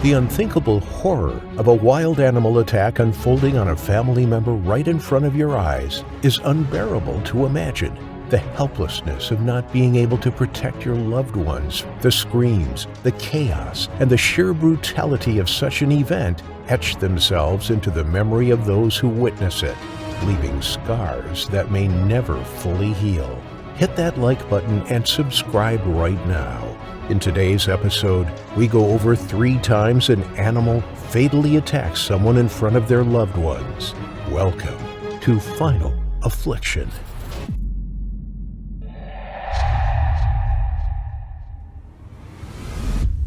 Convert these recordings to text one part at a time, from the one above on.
The unthinkable horror of a wild animal attack unfolding on a family member right in front of your eyes is unbearable to imagine. The helplessness of not being able to protect your loved ones, the screams, the chaos, and the sheer brutality of such an event etch themselves into the memory of those who witness it, leaving scars that may never fully heal. Hit that like button and subscribe right now. In today's episode, we go over 3 times an animal fatally attacks someone in front of their loved ones. Welcome to Final Affliction.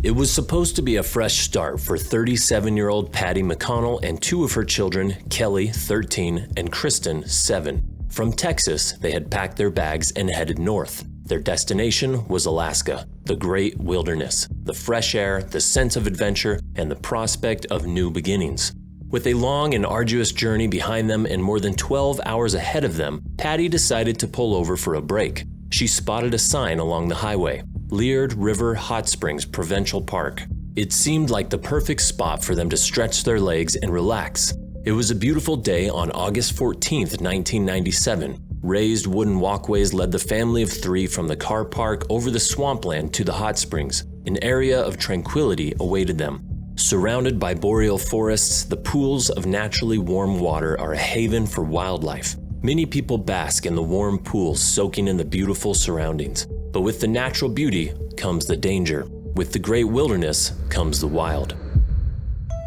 It was supposed to be a fresh start for 37-year-old Patti McConnell and 2 of her children, Kelly, 13, and Kristen, 7. From Texas, they had packed their bags and headed north. Their destination was Alaska, the great wilderness, the fresh air, the sense of adventure, and the prospect of new beginnings. With a long and arduous journey behind them and more than 12 hours ahead of them, Patti decided to pull over for a break. She spotted a sign along the highway, Liard River Hot Springs Provincial Park. It seemed like the perfect spot for them to stretch their legs and relax. It was a beautiful day on August 14th, 1997. Raised wooden walkways led the family of 3 from the car park over the swampland to the hot springs. An area of tranquility awaited them. Surrounded by boreal forests, the pools of naturally warm water are a haven for wildlife. Many people bask in the warm pools, soaking in the beautiful surroundings. But with the natural beauty comes the danger. With the great wilderness comes the wild.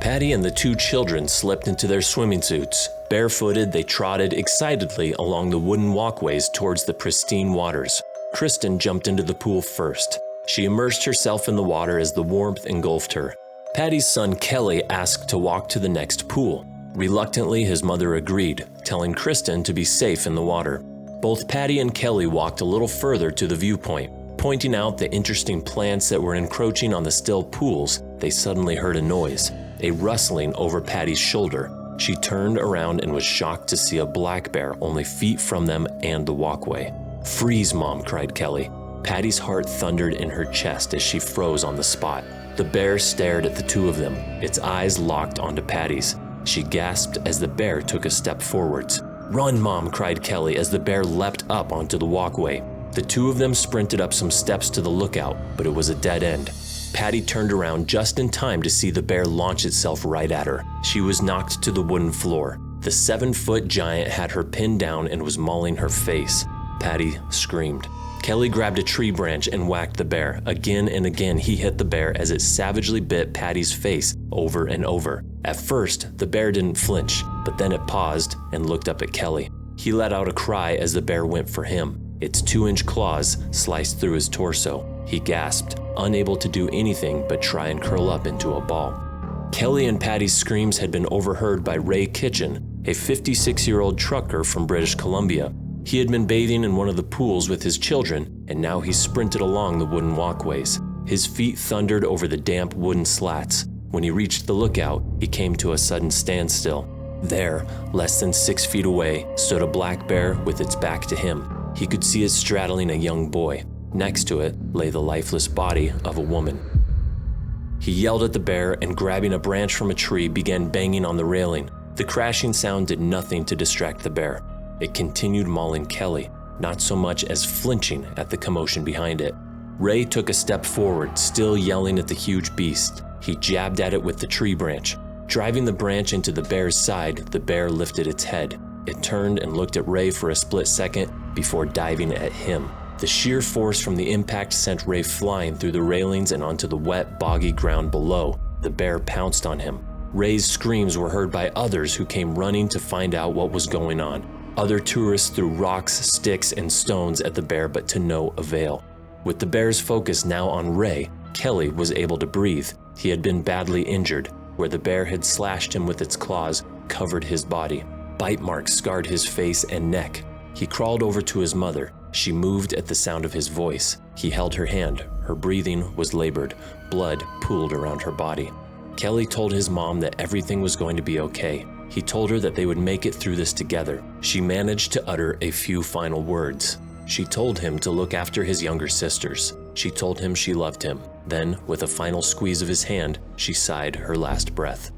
Patti and the 2 children slipped into their swimming suits. Barefooted, they trotted excitedly along the wooden walkways towards the pristine waters. Kristen jumped into the pool first. She immersed herself in the water as the warmth engulfed her. Patti's son Kelly asked to walk to the next pool. Reluctantly, his mother agreed, telling Kristen to be safe in the water. Both Patti and Kelly walked a little further to the viewpoint. Pointing out the interesting plants that were encroaching on the still pools, they suddenly heard a noise, a rustling over Patti's shoulder. She turned around and was shocked to see a black bear only feet from them and the walkway. "Freeze, Mom," cried Kelly. Patti's heart thundered in her chest as she froze on the spot. The bear stared at the 2 of them, its eyes locked onto Patti's. She gasped as the bear took a step forwards. "Run, Mom," cried Kelly as the bear leapt up onto the walkway. The 2 of them sprinted up some steps to the lookout, but it was a dead end. Patti turned around just in time to see the bear launch itself right at her. She was knocked to the wooden floor. The 7-foot giant had her pinned down and was mauling her face. Patti screamed. Kelly grabbed a tree branch and whacked the bear. Again and again he hit the bear as it savagely bit Patti's face over and over. At first, the bear didn't flinch, but then it paused and looked up at Kelly. He let out a cry as the bear went for him. Its 2-inch claws sliced through his torso. He gasped, unable to do anything but try and curl up into a ball. Kelly and Patti's screams had been overheard by Ray Kitchen, a 56-year-old trucker from British Columbia. He had been bathing in one of the pools with his children, and now he sprinted along the wooden walkways. His feet thundered over the damp wooden slats. When he reached the lookout, he came to a sudden standstill. There, less than 6 feet away, stood a black bear with its back to him. He could see it straddling a young boy. Next to it lay the lifeless body of a woman. He yelled at the bear and, grabbing a branch from a tree, began banging on the railing. The crashing sound did nothing to distract the bear. It continued mauling Kelly, not so much as flinching at the commotion behind it. Ray took a step forward, still yelling at the huge beast. He jabbed at it with the tree branch. Driving the branch into the bear's side, the bear lifted its head. It turned and looked at Ray for a split second before diving at him. The sheer force from the impact sent Ray flying through the railings and onto the wet, boggy ground below. The bear pounced on him. Ray's screams were heard by others who came running to find out what was going on. Other tourists threw rocks, sticks, and stones at the bear, but to no avail. With the bear's focus now on Ray, Kelly was able to breathe. He had been badly injured. Where the bear had slashed him with its claws covered his body. Bite marks scarred his face and neck. He crawled over to his mother. She moved at the sound of his voice. He held her hand. Her breathing was labored. Blood pooled around her body. Kelly told his mom that everything was going to be okay. He told her that they would make it through this together. She managed to utter a few final words. She told him to look after his younger sisters. She told him she loved him. Then, with a final squeeze of his hand, she sighed her last breath.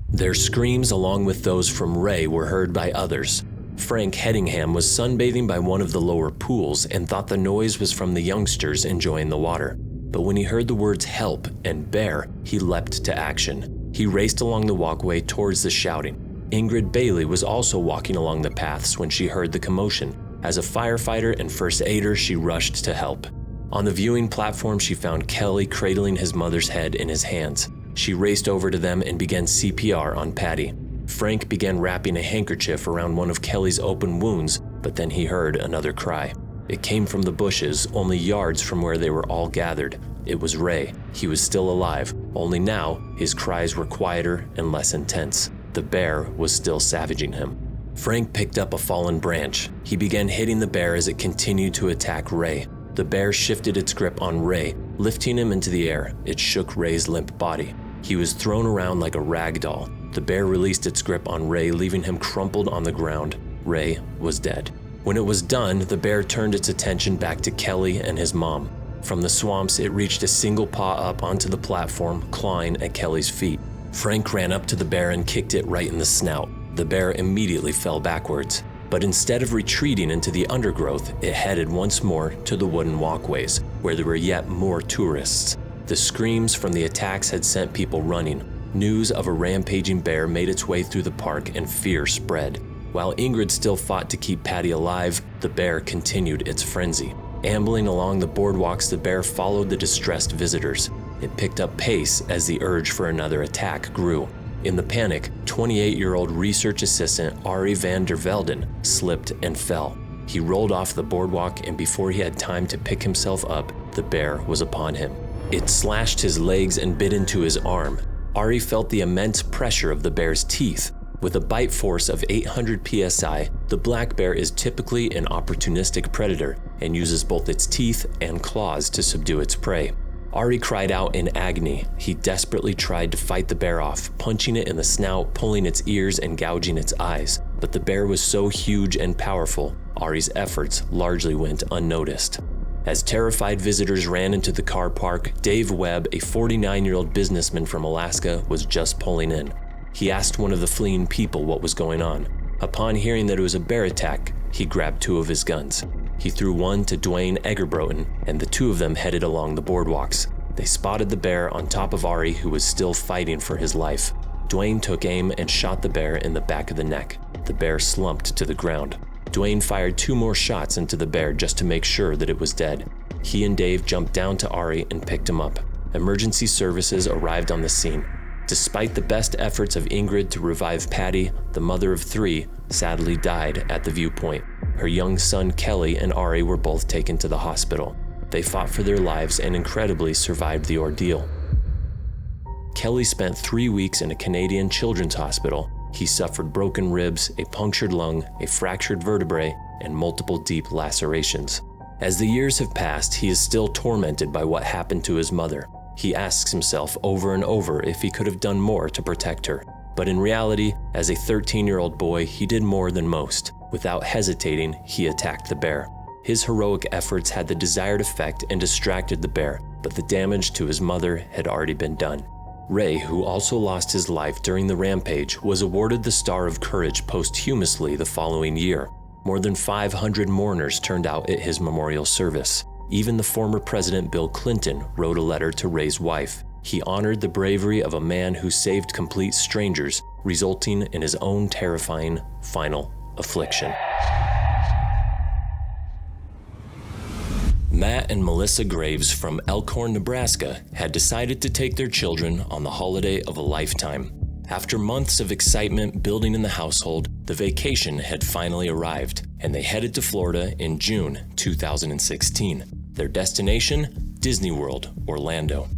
Their screams, along with those from Ray, were heard by others. Frank Headingham was sunbathing by one of the lower pools and thought the noise was from the youngsters enjoying the water. But when he heard the words help and bear, he leapt to action. He raced along the walkway towards the shouting. Ingrid Bailey was also walking along the paths when she heard the commotion. As a firefighter and first aider, she rushed to help. On the viewing platform, she found Kelly cradling his mother's head in his hands. She raced over to them and began CPR on Patti. Frank began wrapping a handkerchief around one of Kelly's open wounds, but then he heard another cry. It came from the bushes, only yards from where they were all gathered. It was Ray. He was still alive, only now his cries were quieter and less intense. The bear was still savaging him. Frank picked up a fallen branch. He began hitting the bear as it continued to attack Ray. The bear shifted its grip on Ray, lifting him into the air. It shook Ray's limp body. He was thrown around like a rag doll. The bear released its grip on Ray, leaving him crumpled on the ground. Ray was dead. When it was done, the bear turned its attention back to Kelly and his mom. From the swamps, it reached a single paw up onto the platform, clawing at Kelly's feet. Frank ran up to the bear and kicked it right in the snout. The bear immediately fell backwards. But instead of retreating into the undergrowth, it headed once more to the wooden walkways, where there were yet more tourists. The screams from the attacks had sent people running. News of a rampaging bear made its way through the park and fear spread. While Ingrid still fought to keep Patti alive, the bear continued its frenzy. Ambling along the boardwalks, the bear followed the distressed visitors. It picked up pace as the urge for another attack grew. In the panic, 28-year-old research assistant Ari van der Velden slipped and fell. He rolled off the boardwalk, and before he had time to pick himself up, the bear was upon him. It slashed his legs and bit into his arm. Ari felt the immense pressure of the bear's teeth. With a bite force of 800 psi, the black bear is typically an opportunistic predator and uses both its teeth and claws to subdue its prey. Ari cried out in agony. He desperately tried to fight the bear off, punching it in the snout, pulling its ears, and gouging its eyes. But the bear was so huge and powerful, Ari's efforts largely went unnoticed. As terrified visitors ran into the car park, Dave Webb, a 49-year-old businessman from Alaska, was just pulling in. He asked one of the fleeing people what was going on. Upon hearing that it was a bear attack, he grabbed two of his guns. He threw one to Dwayne Eggerbroten, and the two of them headed along the boardwalks. They spotted the bear on top of Ari, who was still fighting for his life. Dwayne took aim and shot the bear in the back of the neck. The bear slumped to the ground. Dwayne fired two more shots into the bear just to make sure that it was dead. He and Dave jumped down to Ari and picked him up. Emergency services arrived on the scene. Despite the best efforts of Ingrid to revive Patti, the mother of three sadly died at the viewpoint. Her young son Kelly and Ari were both taken to the hospital. They fought for their lives and incredibly survived the ordeal. Kelly spent 3 weeks in a Canadian children's hospital. He suffered broken ribs, a punctured lung, a fractured vertebrae, and multiple deep lacerations. As the years have passed, he is still tormented by what happened to his mother. He asks himself over and over if he could have done more to protect her. But in reality, as a 13-year-old boy, he did more than most. Without hesitating, he attacked the bear. His heroic efforts had the desired effect and distracted the bear, but the damage to his mother had already been done. Ray, who also lost his life during the rampage, was awarded the Star of Courage posthumously the following year. More than 500 mourners turned out at his memorial service. Even the former President Bill Clinton wrote a letter to Ray's wife. He honored the bravery of a man who saved complete strangers, resulting in his own terrifying final affliction. Matt and Melissa Graves from Elkhorn, Nebraska, had decided to take their children on the holiday of a lifetime. After months of excitement building in the household, the vacation had finally arrived, and they headed to Florida in June 2016. Their destination? Disney World, Orlando.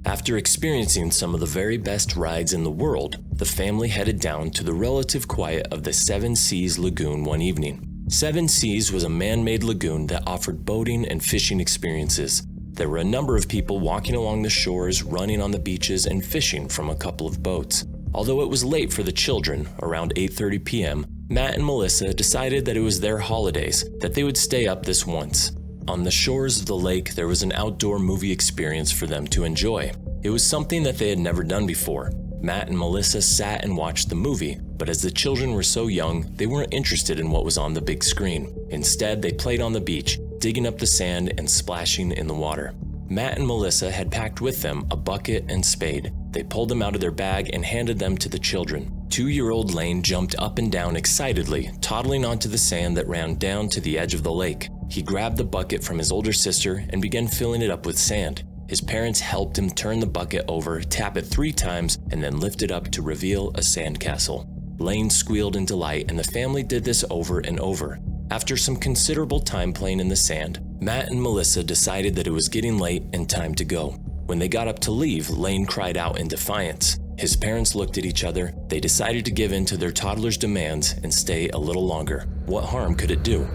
After experiencing some of the very best rides in the world, the family headed down to the relative quiet of the Seven Seas Lagoon one evening. Seven Seas was a man-made lagoon that offered boating and fishing experiences. There were a number of people walking along the shores, running on the beaches, and fishing from a couple of boats. Although it was late for the children, around 8:30 p.m., Matt and Melissa decided that it was their holidays, that they would stay up this once. On the shores of the lake, there was an outdoor movie experience for them to enjoy. It was something that they had never done before. Matt and Melissa sat and watched the movie, but as the children were so young, they weren't interested in what was on the big screen. Instead, they played on the beach, digging up the sand and splashing in the water. Matt and Melissa had packed with them a bucket and spade. They pulled them out of their bag and handed them to the children. 2-year-old Lane jumped up and down excitedly, toddling onto the sand that ran down to the edge of the lake. He grabbed the bucket from his older sister and began filling it up with sand. His parents helped him turn the bucket over, tap it 3 times, and then lift it up to reveal a sandcastle. Lane squealed in delight, and the family did this over and over. After some considerable time playing in the sand, Matt and Melissa decided that it was getting late and time to go. When they got up to leave, Lane cried out in defiance. His parents looked at each other. They decided to give in to their toddler's demands and stay a little longer. What harm could it do?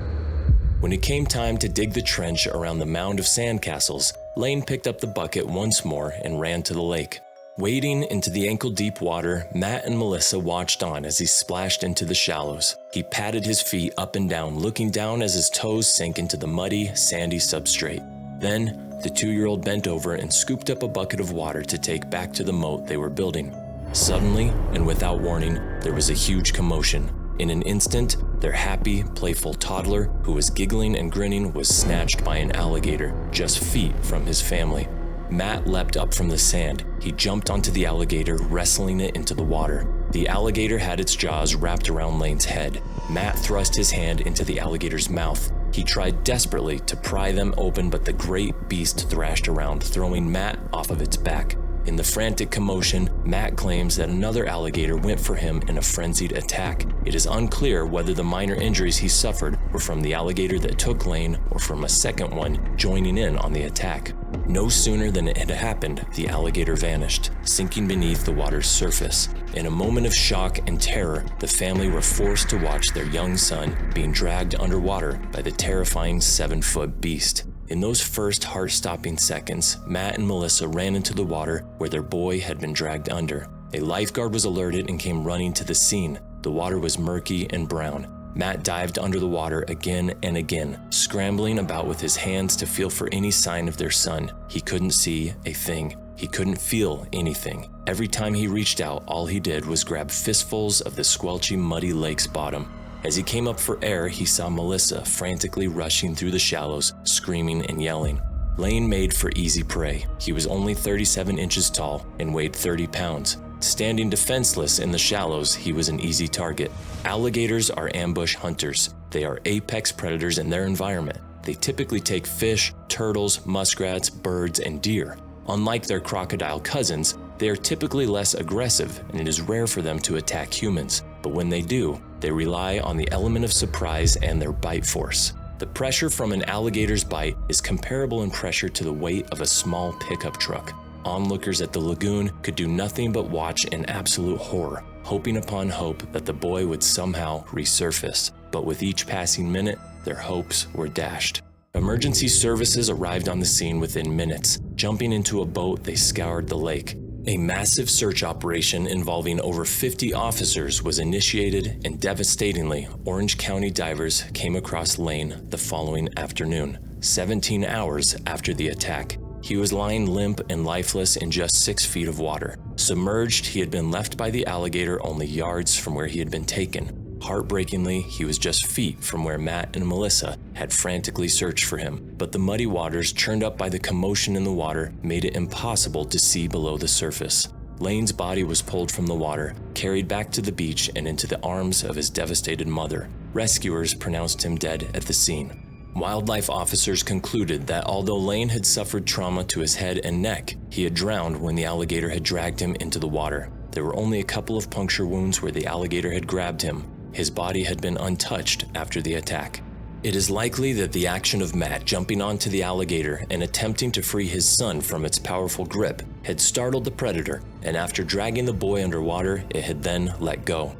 When it came time to dig the trench around the mound of sandcastles, Lane picked up the bucket once more and ran to the lake. Wading into the ankle-deep water, Matt and Melissa watched on as he splashed into the shallows. He patted his feet up and down, looking down as his toes sank into the muddy, sandy substrate. Then, the 2-year-old bent over and scooped up a bucket of water to take back to the moat they were building. Suddenly, and without warning, there was a huge commotion. In an instant, their happy, playful toddler, who was giggling and grinning, was snatched by an alligator just feet from his family. Matt leapt up from the sand. He jumped onto the alligator, wrestling it into the water. The alligator had its jaws wrapped around Lane's head. Matt thrust his hand into the alligator's mouth. He tried desperately to pry them open, but the great beast thrashed around, throwing Matt off of its back. In the frantic commotion, Matt claims that another alligator went for him in a frenzied attack. It is unclear whether the minor injuries he suffered were from the alligator that took Lane or from a second one joining in on the attack. No sooner than it had happened, the alligator vanished, sinking beneath the water's surface. In a moment of shock and terror, the family were forced to watch their young son being dragged underwater by the terrifying 7-foot beast. In those first heart-stopping seconds, Matt and Melissa ran into the water where their boy had been dragged under. A lifeguard was alerted and came running to the scene. The water was murky and brown. Matt dived under the water again and again, scrambling about with his hands to feel for any sign of their son. He couldn't see a thing. He couldn't feel anything. Every time he reached out, all he did was grab fistfuls of the squelchy, muddy lake's bottom. As he came up for air, he saw Melissa frantically rushing through the shallows, screaming and yelling. Lane made for easy prey. He was only 37 inches tall and weighed 30 pounds. Standing defenseless in the shallows, he was an easy target. Alligators are ambush hunters. They are apex predators in their environment. They typically take fish, turtles, muskrats, birds, and deer. Unlike their crocodile cousins, they are typically less aggressive, and it is rare for them to attack humans. But when they do, they rely on the element of surprise and their bite force. The pressure from an alligator's bite is comparable in pressure to the weight of a small pickup truck. Onlookers at the lagoon could do nothing but watch in absolute horror, hoping upon hope that the boy would somehow resurface. But with each passing minute, their hopes were dashed. Emergency services arrived on the scene within minutes. Jumping into a boat, they scoured the lake. A massive search operation involving over 50 officers was initiated, and devastatingly, Orange County divers came across Lane the following afternoon, 17 hours after the attack. He was lying limp and lifeless in just 6 feet of water. Submerged, he had been left by the alligator only yards from where he had been taken. Heartbreakingly, he was just feet from where Matt and Melissa had frantically searched for him, but the muddy waters churned up by the commotion in the water made it impossible to see below the surface. Lane's body was pulled from the water, carried back to the beach and into the arms of his devastated mother. Rescuers pronounced him dead at the scene. Wildlife officers concluded that although Lane had suffered trauma to his head and neck, he had drowned when the alligator had dragged him into the water. There were only a couple of puncture wounds where the alligator had grabbed him. His body had been untouched after the attack. It is likely that the action of Matt jumping onto the alligator and attempting to free his son from its powerful grip had startled the predator, and after dragging the boy underwater, it had then let go.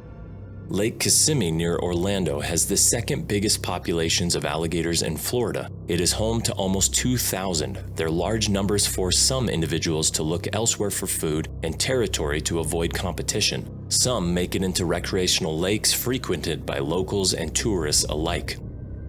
Lake Kissimmee near Orlando has the second biggest populations of alligators in Florida. It is home to almost 2,000. Their large numbers force some individuals to look elsewhere for food and territory to avoid competition. Some make it into recreational lakes frequented by locals and tourists alike.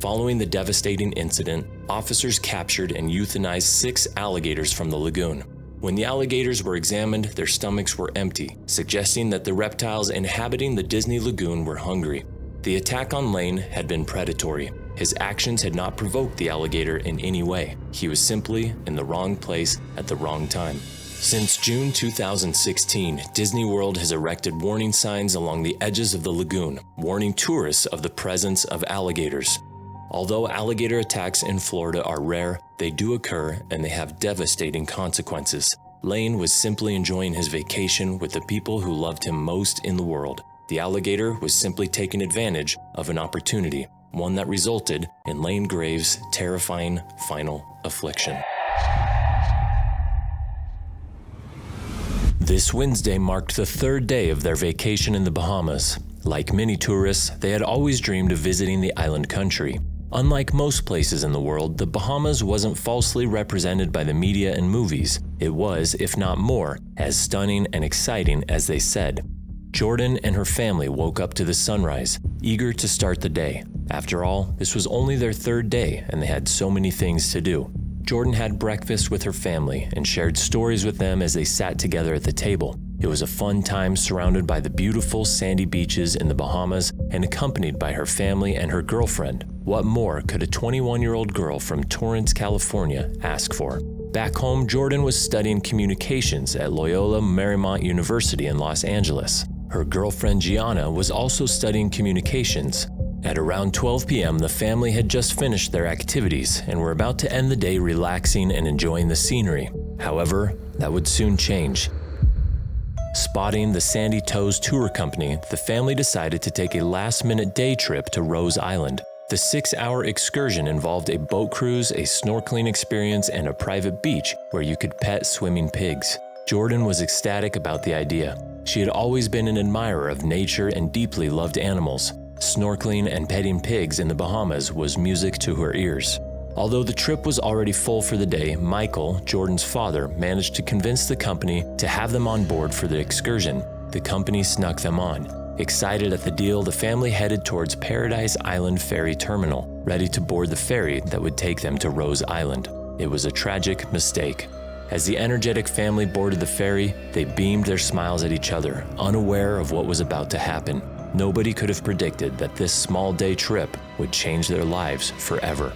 Following the devastating incident, officers captured and euthanized 6 alligators from the lagoon. When the alligators were examined, their stomachs were empty, suggesting that the reptiles inhabiting the Disney lagoon were hungry. The attack on Lane had been predatory. His actions had not provoked the alligator in any way. He was simply in the wrong place at the wrong time. Since June 2016, Disney World has erected warning signs along the edges of the lagoon, warning tourists of the presence of alligators. Although alligator attacks in Florida are rare, they do occur and they have devastating consequences. Lane was simply enjoying his vacation with the people who loved him most in the world. The alligator was simply taking advantage of an opportunity, one that resulted in Lane Graves' terrifying final affliction. This Wednesday marked the 3rd day of their vacation in the Bahamas. Like many tourists, they had always dreamed of visiting the island country. Unlike most places in the world, the Bahamas wasn't falsely represented by the media and movies. It was, if not more, as stunning and exciting as they said. Jordan and her family woke up to the sunrise, eager to start the day. After all, this was only their 3rd day and they had so many things to do. Jordan had breakfast with her family and shared stories with them as they sat together at the table. It was a fun time surrounded by the beautiful sandy beaches in the Bahamas and accompanied by her family and her girlfriend. What more could a 21-year-old girl from Torrance, California ask for? Back home, Jordan was studying communications at Loyola Marymount University in Los Angeles. Her girlfriend Gianna was also studying communications. At around 12 p.m., the family had just finished their activities and were about to end the day relaxing and enjoying the scenery. However, that would soon change. Spotting the Sandy Toes Tour Company, the family decided to take a last-minute day trip to Rose Island. The 6-hour excursion involved a boat cruise, a snorkeling experience, and a private beach where you could pet swimming pigs. Jordan was ecstatic about the idea. She had always been an admirer of nature and deeply loved animals. Snorkeling and petting pigs in the Bahamas was music to her ears. Although the trip was already full for the day, Michael, Jordan's father, managed to convince the company to have them on board for the excursion. The company snuck them on. Excited at the deal, the family headed towards Paradise Island Ferry Terminal, ready to board the ferry that would take them to Rose Island. It was a tragic mistake. As the energetic family boarded the ferry, they beamed their smiles at each other, unaware of what was about to happen. Nobody could have predicted that this small day trip would change their lives forever.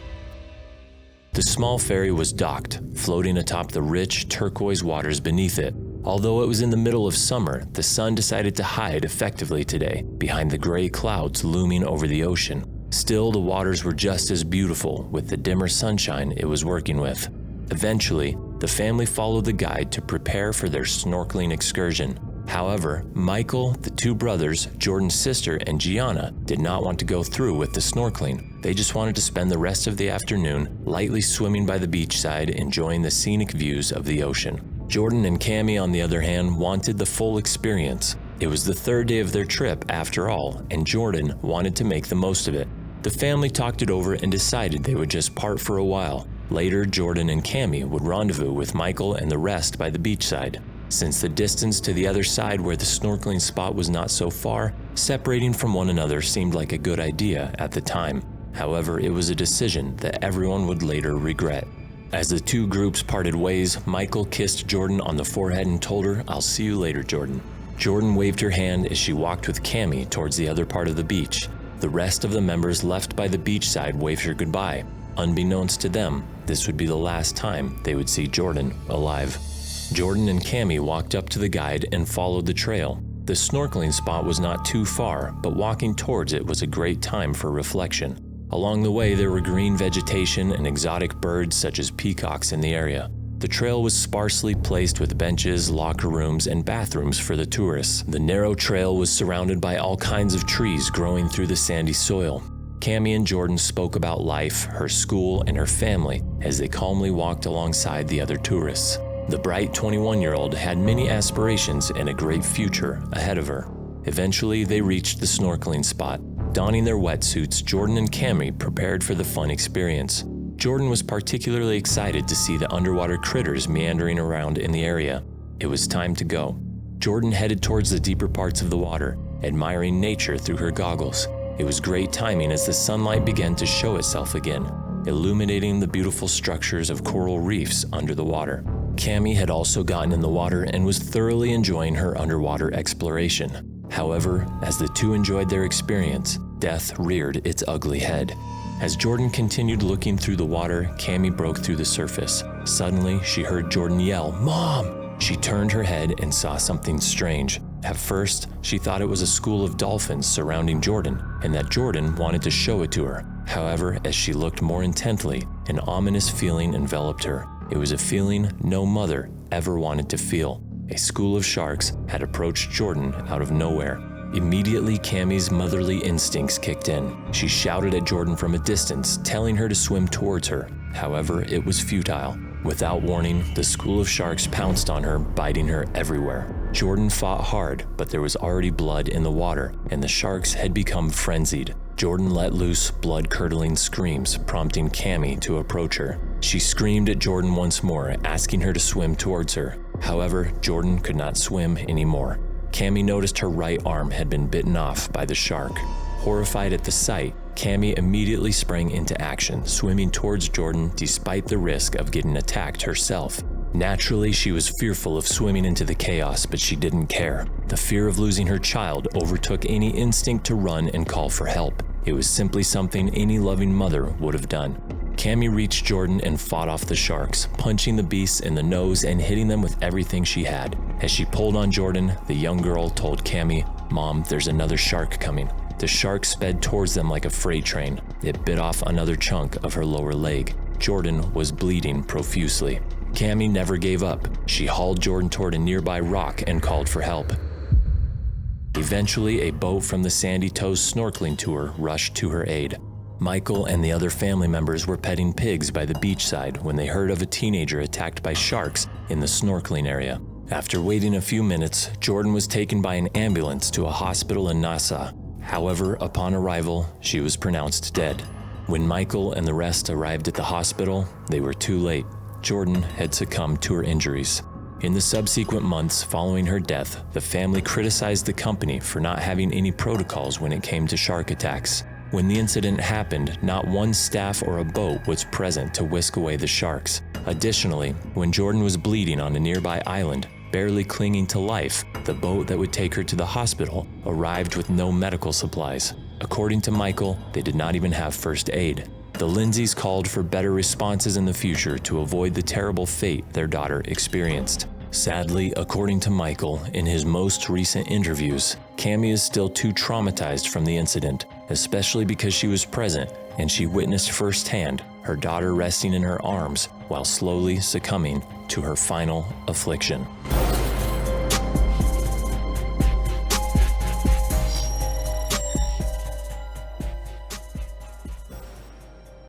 The small ferry was docked, floating atop the rich turquoise waters beneath it. Although it was in the middle of summer, the sun decided to hide effectively today behind the gray clouds looming over the ocean. Still, the waters were just as beautiful with the dimmer sunshine it was working with. Eventually, the family followed the guide to prepare for their snorkeling excursion. However, Michael, the 2 brothers, Jordan's sister, and Gianna did not want to go through with the snorkeling. They just wanted to spend the rest of the afternoon lightly swimming by the beachside, enjoying the scenic views of the ocean. Jordan and Cammie, on the other hand, wanted the full experience. It was the 3rd day of their trip after all, and Jordan wanted to make the most of it. The family talked it over and decided they would just part for a while. Later, Jordan and Cammie would rendezvous with Michael and the rest by the beachside. Since the distance to the other side where the snorkeling spot was not so far, separating from one another seemed like a good idea at the time. However, it was a decision that everyone would later regret. As the 2 groups parted ways, Michael kissed Jordan on the forehead and told her, "I'll see you later, Jordan." Jordan waved her hand as she walked with Cammie towards the other part of the beach. The rest of the members left by the beachside waved her goodbye. Unbeknownst to them, this would be the last time they would see Jordan alive. Jordan and Cammie walked up to the guide and followed the trail. The snorkeling spot was not too far, but walking towards it was a great time for reflection. Along the way, there were green vegetation and exotic birds such as peacocks in the area. The trail was sparsely placed with benches, locker rooms, and bathrooms for the tourists. The narrow trail was surrounded by all kinds of trees growing through the sandy soil. Cammie and Jordan spoke about life, her school, and her family as they calmly walked alongside the other tourists. The bright 21-year-old had many aspirations and a great future ahead of her. Eventually, they reached the snorkeling spot. Donning their wetsuits, Jordan and Cammie prepared for the fun experience. Jordan was particularly excited to see the underwater critters meandering around in the area. It was time to go. Jordan headed towards the deeper parts of the water, admiring nature through her goggles. It was great timing as the sunlight began to show itself again. illuminating the beautiful structures of coral reefs under the water. Cammie had also gotten in the water and was thoroughly enjoying her underwater exploration. However, as the two enjoyed their experience, death reared its ugly head. As Jordan continued looking through the water, Cammie broke through the surface. Suddenly, she heard Jordan yell, "Mom!" She turned her head and saw something strange. At first, she thought it was a school of dolphins surrounding Jordan, and that Jordan wanted to show it to her. However, as she looked more intently, an ominous feeling enveloped her. It was a feeling no mother ever wanted to feel. A school of sharks had approached Jordan out of nowhere. Immediately, Cammie's motherly instincts kicked in. She shouted at Jordan from a distance, telling her to swim towards her. However, it was futile. Without warning, the school of sharks pounced on her, biting her everywhere. Jordan fought hard, but there was already blood in the water, and the sharks had become frenzied. Jordan let loose blood-curdling screams, prompting Cammie to approach her. She screamed at Jordan once more, asking her to swim towards her. However, Jordan could not swim anymore. Cammie noticed her right arm had been bitten off by the shark. Horrified at the sight, Cammie immediately sprang into action, swimming towards Jordan despite the risk of getting attacked herself. Naturally, she was fearful of swimming into the chaos, but she didn't care. The fear of losing her child overtook any instinct to run and call for help. It was simply something any loving mother would have done. Cammie reached Jordan and fought off the sharks, punching the beasts in the nose and hitting them with everything she had. As she pulled on Jordan, the young girl told Cammie, "Mom, there's another shark coming." The shark sped towards them like a freight train. It bit off another chunk of her lower leg. Jordan was bleeding profusely. Cammie never gave up. She hauled Jordan toward a nearby rock and called for help. Eventually, a boat from the Sandy Toes snorkeling tour rushed to her aid. Michael and the other family members were petting pigs by the beachside when they heard of a teenager attacked by sharks in the snorkeling area. After waiting a few minutes, Jordan was taken by an ambulance to a hospital in Nassau. However, upon arrival, she was pronounced dead. When Michael and the rest arrived at the hospital, they were too late. Jordan had succumbed to her injuries. In the subsequent months following her death, the family criticized the company for not having any protocols when it came to shark attacks. When the incident happened, not one staff or a boat was present to whisk away the sharks. Additionally, when Jordan was bleeding on a nearby island, barely clinging to life, the boat that would take her to the hospital arrived with no medical supplies. According to Michael, they did not even have first aid. The Lindseys called for better responses in the future to avoid the terrible fate their daughter experienced. Sadly, according to Michael, in his most recent interviews, Cammie is still too traumatized from the incident, especially because she was present and she witnessed firsthand her daughter resting in her arms while slowly succumbing to her final affliction.